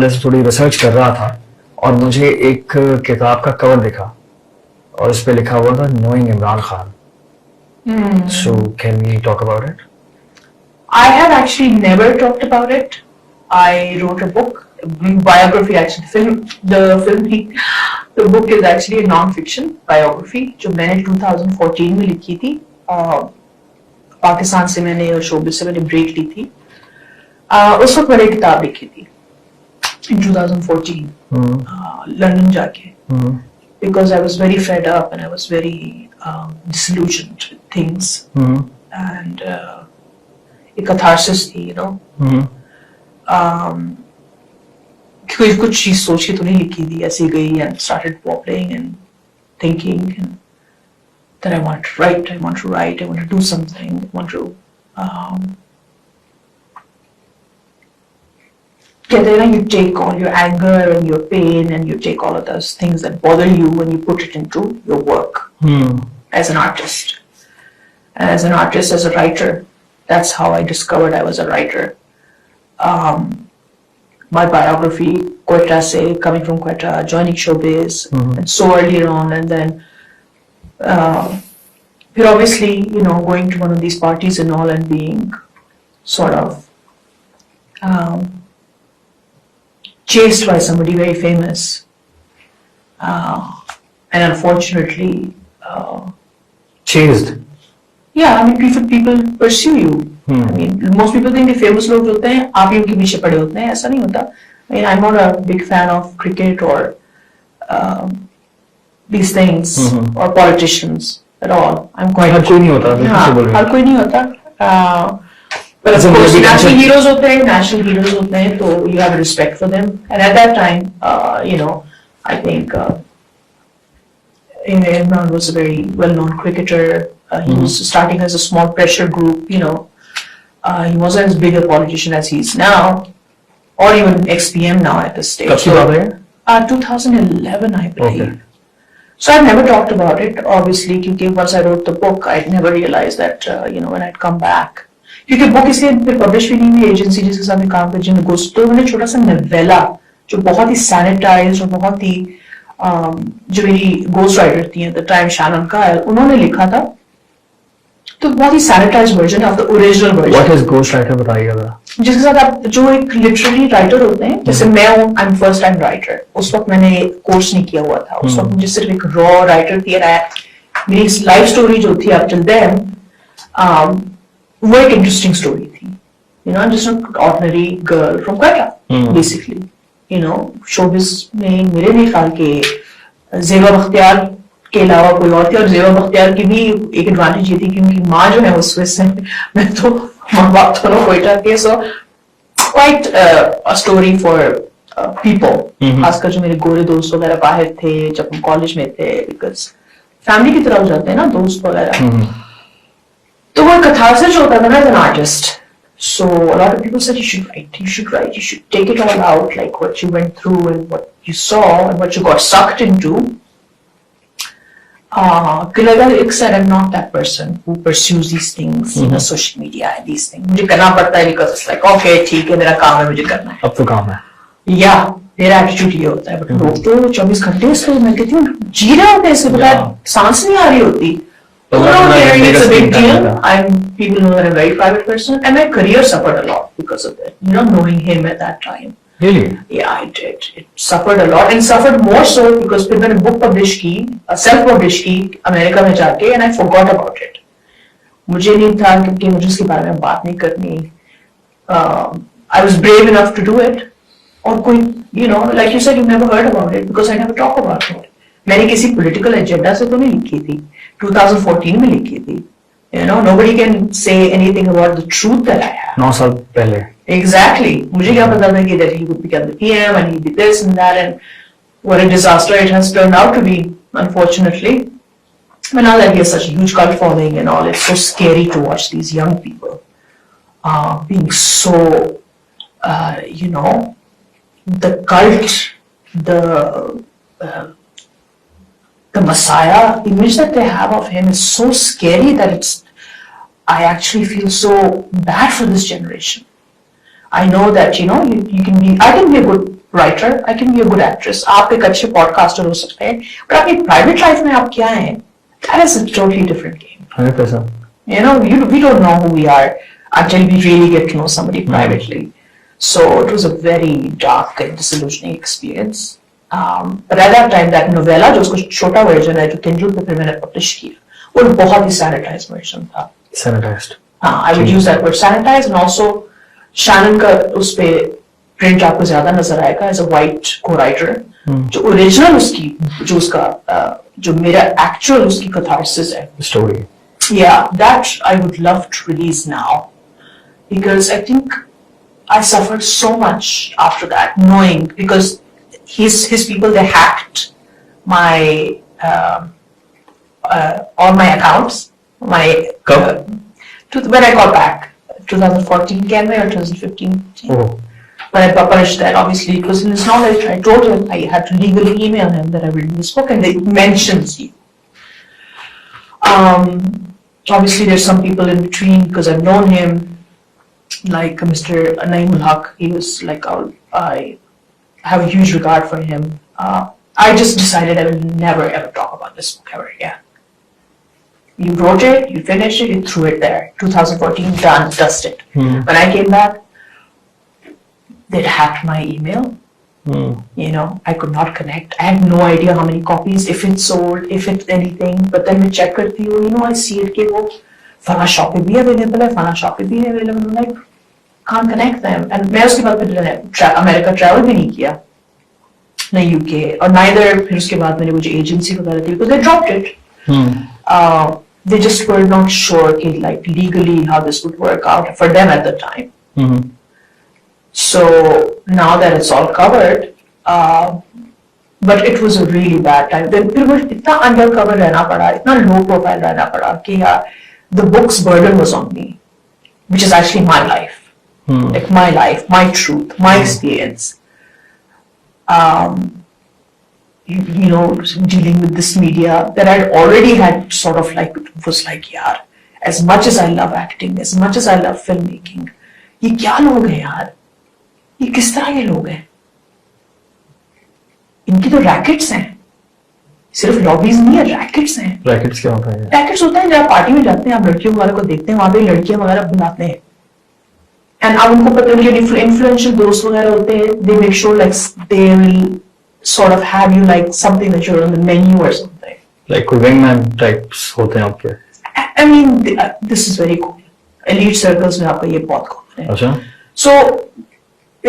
जैसे थोड़ी रिसर्च कर रहा था और मुझे एक किताब का कवर दिखा और इस पे लिखा हुआ था knowing Imran Khan. So can we talk about it? I have actually never talked about it. I wrote a book, biography actually. The book is actually a non-fiction biography जो मैंने 2014 में लिखी थी. पाकिस्तान से मैंने और शोबिस से मैंने ब्रेक ली थी. उस वक्त मैंने किताब लिखी थी in 2014, London जाके. Because I was very fed up and I was very disillusioned with things. And a catharsis थी, you know. कुछ चीज सोच के तो नहीं लिखी थी, ऐसे गई and started wobbling and thinking and that I want to write, I want to do something, I want to you take all your anger and your pain and you take all of those things that bother you and you put it into your work as an artist. And as an artist, as a writer, that's how I discovered I was a writer. My biography, Quetta se, coming from Quetta, joining showbiz, and so earlier on, and then you're obviously, you know, going to one of these parties and all and being sort of chased by somebody very famous, and unfortunately Chased? Yeah, I mean people pursue you. I mean most people think the famous लोग होते हैं आप ही उनके पीछे पड़े होते हैं, ऐसा नहीं होता. I mean I'm not a big fan of cricket or these things or politicians at all. I'm quite हर कोई नहीं होता. हर कोई नहीं होता. But of course, national heroes होते हैं, तो you have respect for them. And at that time, you know, I think Imran was a very well-known cricketer. He was starting as a small pressure group, you know. He wasn't as big a politician as he is now, or even ex-PM now at this stage. 2011, I believe. Okay. So I've never talked about it, obviously, because once I wrote the book, I'd never realized that, you know, when I'd come back. क्योंकि book इसलिए publish भी नहीं हुई agency जिसके साथ मैं काम कर जिन तो मैंने छोटा सा नवेला जो बहुत ही सैनिटाइज्ड और बहुत ही जो मेरी गोस्ट राइटर थी एट द टाइम शैनन का उन्होंने लिखा था तो बहुत ही sanitised version of the original version. What is ghost writer बताइएगा जरा. जिसके साथ आप जो एक लिटरेरी राइटर होते हैं जैसे मैं हूं I am first time writer. उस वक्त मैंने कोर्स नहीं किया हुआ था. उस वक्त मुझे सिर्फ एक रॉ राइटर थी. मेरी लाइफ स्टोरी जो थी अप टिल देन वो एक इंटरेस्टिंग स्टोरी थी. You know, I'm just an ordinary girl from Quetta, basically. You know, showbiz में मेरे भी ख्याल के ज़ेबा बख्तियार के अलावा कोई और थी और ज़ेबा बख्तियार की भी एक एडवांटेज ये थी कि उनकी माँ जो है वो स्विस है. मैं तो माँ बाप दोनों क्वेटा के. So quite a story for people. खासकर जो मेरे गोरे दोस्त वगैरह बाहर थे जब हम कॉलेज में थे because फैमिली की तरह हो जाते हैं ना दोस्त वगैरह. तो वो catharsis होता था ना as an artist. So a lot of people said you should write, you should take it all out, like what you went through and what you saw and what you got sucked into. Because I'm not that person who pursues these things, you know, social media and these things. मुझे करना पड़ता है because it's like okay ठीक है मेरा काम है मुझे करना है. अब तो काम है. Yeah, मेरा एटीट्यूड ये होता है. बट लोग तो 24 घंटे इसको मैं कहती हूँ जी रहे होते हैं इसके बगैर सांस नहीं आ रही होती. It's a big deal. People know that I'm a very private person, and my career suffered a lot because of it. You know, knowing him at that time. Really? Yeah, it did. It suffered a lot, and suffered more so because फिर मैंने book publish की, self-publish की America में जाके, and I forgot about it. मुझे नहीं था क्योंकि मुझे इसके बारे में बात नहीं करनी. I was brave enough to do it. और कोई, you know, like you said, you never heard about it because I never talk about it. मैंने किसी political agenda से तो नहीं लिखी थी. 2014 में लिखी थी. You know, nobody can say anything about the truth that I have. 9 साल पहले. Exactly. मुझे क्या पता था कि that he would become the PM and he'd be this and that and what a disaster it has turned out to be, unfortunately. But now that he has such a huge cult following and all, it's so scary to watch these young people being so, you know, the cult, the Messiah image that they have of him is so scary that I actually feel so bad for this generation. I know that, you know, I can be a good writer, I can be a good actress. आप एक अच्छे podcaster हो सकते हैं, but आपकी private life में आप क्या हैं? That is a totally different game. 100%. You know, we don't know who we are until we really get to know somebody privately. So it was a very dark and disillusioning experience. But at that time, that novella, जो उसका छोटा version है, जो Kindle पे फिर मैंने publish किया, वो बहुत ही sanitized version था. Sanitized. हाँ, I would use that word sanitized, and also Shannon का उस पे print आपको ज़्यादा नजर आएगा as a white co-writer. जो original उसकी, जो उसका, जो मेरा actual उसकी catharsis है. Story. Yeah, that I would love to release now, because I think I suffered so much after that, knowing, because his people, they hacked my all my accounts, my when I got back 2014 can or 2015. Oh. When I published that, obviously it was in his knowledge. I told him I had to legally email him that I've written this book, and it mentions you. Obviously, there's some people in between, because I've known him, like Mr. Naeemul Haq. He was like, I have a huge regard for him. I just decided I will never ever talk about this book ever again. You wrote it, you finished it, you threw it there. 2014, done, dusted. When I came back, they'd hacked my email. You know, I could not connect. I had no idea how many copies, if it sold, if it's anything. But then we check करती हूँ, you know, I see it कि वो फला shop पे भी available है, फला shop पे भी available. I'm like, can't connect them. And मैं उसके बाद फिर अमेरिका travel भी नहीं किया, ना UK, और neither फिर उसके बाद मैंने वो जो agency वगैरह थी, because they dropped it. They just were not sure कि like legally how this would work out for them at the time. So now that it's all covered, but it was a really bad time. Then फिर वो इतना undercover रहना पड़ा, इतना low profile रहना पड़ा कि यार, the book's burden was on me, which is actually my life, like my life, my truth, my experience. You know, dealing with this media that I'd already had sort of like, was like, yaar, as much as I love acting, as much as I love filmmaking, ये क्या लोग हैं यार? ये किस तरह के लोग हैं? इनकी तो रैकेट्स हैं, सिर्फ लॉबीज नहीं है, रैकेट्स हैं. रैकेट्स क्या होता है? रैकेट्स होता है जब आप पार्टी में जाते हैं, आप लड़कियों वगैरह को देखते हैं, वहां पे लड़कियां वगैरह बुलाते हैं, एंड आप उनको पता है जो इन्फ्लुएंशियल दोस्त वगैरह होते हैं, they make sure like they will sort of have you like something that you're on the menu or something. Like wingman types होते हैं आपके? I mean, this is very cool. Elite circles में आपका ये बहुत cool है. अच्छा. So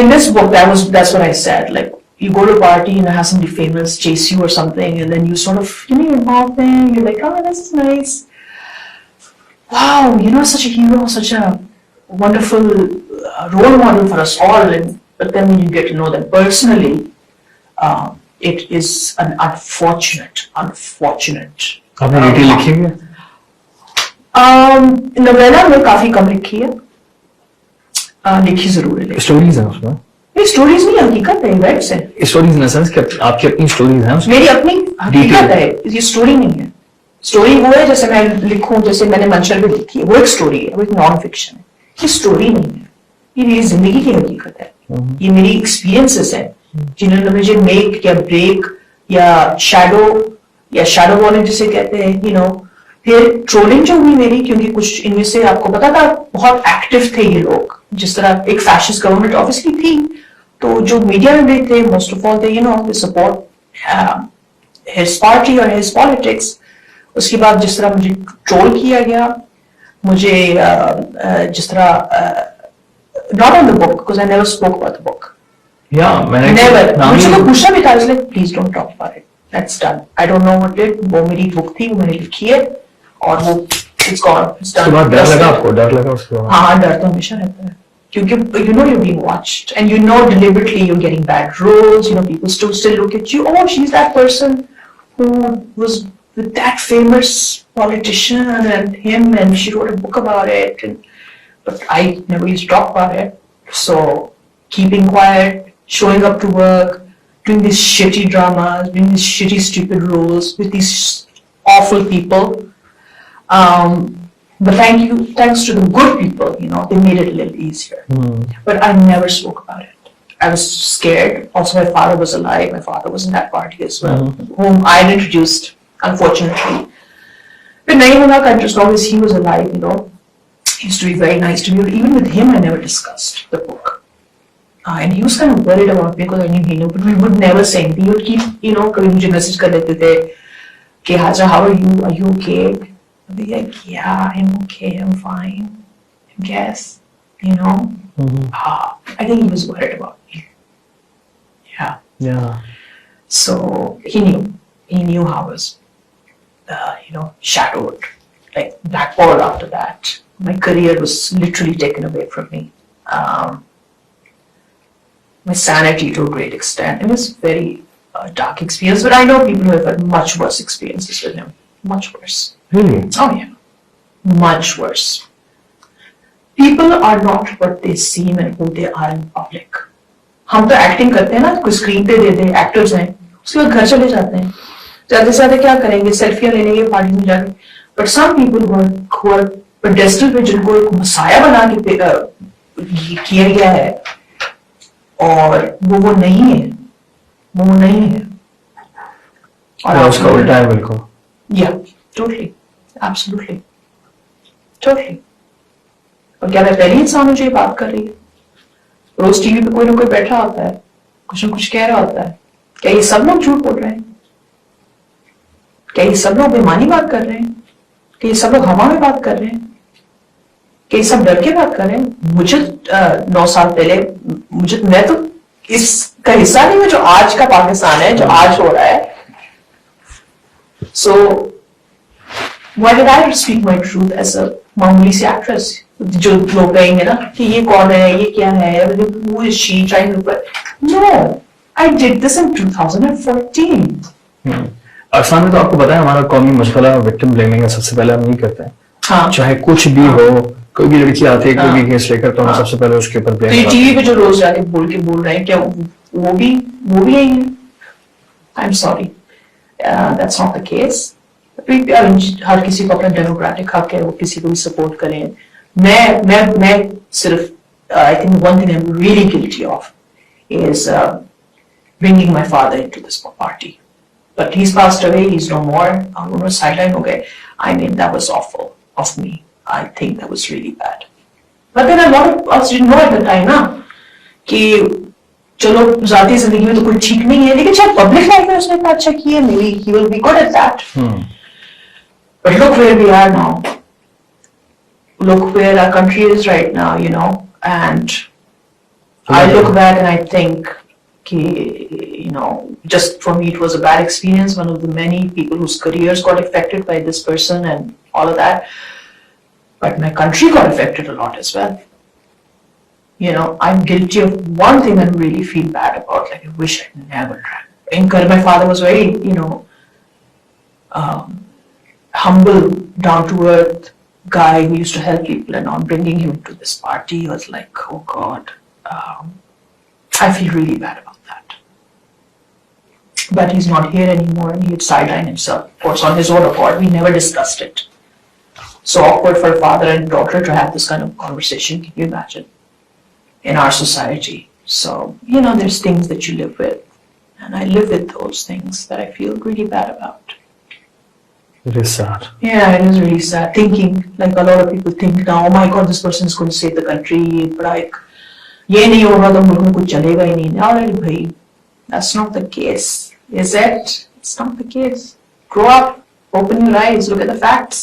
in this book, that's what I said. Like, you go to a party and have somebody famous chase you or something, and then you sort of, you know, you're involved there, you're like, oh, this is nice. Wow, you know, such a hero, such a wonderful role model for us all. But then when you get to know them personally, it is an unfortunate. आपने detail लिखी है? Novella में काफी कम लिखी है, लिखी जरूर है. स्टोरीज हैं उसमें? नहीं, स्टोरीज नहीं, हकीकत है, इवेंट्स हैं. स्टोरीज इन द सेंस कि आपकी अपनी स्टोरीज हैं उसमें? मेरी अपनी हकीकत है, ये स्टोरी नहीं है. स्टोरी वो है जैसे मैं लिखूं, जैसे मैंने मंशल में लिखी है, वो एक स्टोरी है, वो एक नॉन फिक्शन है. ये स्टोरी नहीं है, ये मेरी जिंदगी की हकीकत है. ये मेरी एक्सपीरियंसेस हैं जिन्होंने मुझे मेक या ब्रेक या शैडो वॉलिंग जिसे कहते हैं, यू नो. फिर ट्रोलिंग जो हुई मेरी, क्योंकि कुछ इनमें से आपको पता था बहुत एक्टिव थे ये लोग, जिस तरह एक फैशिस्ट गवर्नमेंट ऑब्वियसली थी, तो जो मीडिया में भी थे, most of all they you know they support his party और हिज पॉलिटिक्स. उसके बाद जिस तरह मुझे ट्रोल किया गया, मुझे जिस तरह not on the book, because I never spoke about the book. Yeah, never. मुझे तो पूछना भी था, इसलिए please don't talk about it. That's done. I don't know what it. वो मेरी बुक थी, वो मैंने लिखी है, और वो it's gone. It's done. उसके बाद डर लगा आपको? डर लगा उसके बाद? हाँ, डर तो हमेशा रहता है, क्योंकि you know you're being watched, and you know deliberately you're getting bad roles. You know, people still look at you. Oh, she's that person who was with that famous politician and him, and she wrote a book about it. But I never used to talk about it. So keeping quiet, showing up to work, doing these shitty dramas, doing these shitty stupid roles with these awful people. But thanks to the good people, you know, they made it a little easier. But I never spoke about it. I was scared. Also, my father was alive. My father was in that party as well, whom I had introduced, unfortunately. But nahi hona ka, as long as he was alive, you know, he used to be very nice to me. But even with him, I never discussed the book. And he was kind of worried about me because I knew he knew, but we would never say anything. He would keep, you know, kabhi mujhe message kar dete the, "Ke Haja, how are you? Are you okay?" I'd be like, "Yeah, I'm okay. I'm fine. I guess." You know, I think he was worried about me. Yeah. Yeah. So he knew how I was, you know, shadowed, like blackballed after that. My career was literally taken away from me. My sanity to a great extent. It was very dark experience, but I know people who have had much worse experiences with him. Much worse. Really? Oh yeah. Much worse. People are not what they seem and who they are in public. हम तो acting करते हैं ना, कोई screen पे दे दे, actors हैं, उसके बाद घर चले जाते हैं, ज्यादा से ज्यादा क्या करेंगे, सेल्फियां ले लेंगे पार्टी में जाके. But some people who are pedestal पे, जिनको एक मसाया बना के किया गया है, और वो नहीं है, वो नहीं है, और उसका उल्टा है बिल्कुल. Yeah, totally, absolutely, totally. और क्या मैं पहली इंसान हूँ जो ये बात कर रही है? रोज टीवी पे कोई ना कोई बैठा होता है, कुछ ना कुछ कह रहा होता है. क्या ये सब लोग झूठ बोल रहे हैं? क्या ये सब लोग बेईमानी बात कर रहे हैं? क्या ये सब लोग हवा में बात कर रहे हैं? क्या ये सब डर के बात कर रहे हैं? मुझे 9 साल पहले, मैं तो इसका हिस्सा नहीं हूँ जो आज का पाकिस्तान है, जो आज हो रहा है. So why did I speak my truth as a मामूली सी एक्ट्रेस? जो लोग कहेंगे ना कि ये कौन है, ये क्या है, who is she trying to... No, I did this in 2014. अरसान में तो आपको पता है हमारा कौमी मशगला विक्टिम ब्लेमिंग है, सबसे पहले हम नहीं करते हैं. हाँ. चाहे कुछ भी हो, कोई भी लड़की आती है, कोई भी केस लेकर, तो हम सबसे पहले उसके ऊपर ब्लेम. तो ये टीवी पे जो रोज जाके बोल रहे हैं, क्या वो भी यही है? I'm sorry, that's not the case. हर किसी को अपना डेमोक्रेटिक हक है, वो किसी को भी सपोर्ट करें. मैं सिर्फ I think one thing I'm really guilty of is bringing my father into this party. But he's passed away, he's no more. उन्होंने sideline हो गए. I mean, that was awful of me. I think that was really bad. But then a lot of us didn't know at the time ना कि चलो ज़ाती ज़िंदगी में तो कोई ठीक नहीं है, लेकिन शायद पब्लिक लाइफ में उसने इतना अच्छा किया, maybe he will be good at that. But look where we are now. Look where our country is right now, you know. And I look back and I think, you know, just for me it was a bad experience. One of the many people whose careers got affected by this person and all of that. But my country got affected a lot as well. You know, I'm guilty of one thing I really feel bad about. Like, I wish I'd never drank. My father was very, you know, humble, down to earth guy who used to help people, and on bringing him to this party was like, oh God, I feel really bad about that. But he's not here anymore, and he would sideline himself, of course, on his own accord. We never discussed it. So awkward for a father and daughter to have this kind of conversation, can you imagine, in our society? So, you know, there's things that you live with, and I live with those things that I feel really bad about. It is sad. Yeah, it is really sad. Thinking, like a lot of people think now, oh my God, this person is going to save the country. But like, ये नहीं होगा तो मुल्क में कुछ चलेगा ही नहीं. Alright, bhai, that's not the case, is it? It's not the case. Grow up, open your eyes, look at the facts.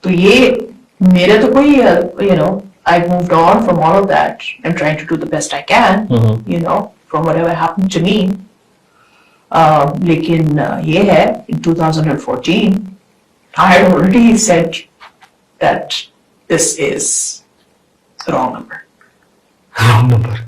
तो ये मेरे तो कोई, you know, I've moved on from all of that. I'm trying to do the best I can, you know, from whatever happened to me. लेकिन ये है, in 2014, I had already said that this is the wrong number. Wrong number.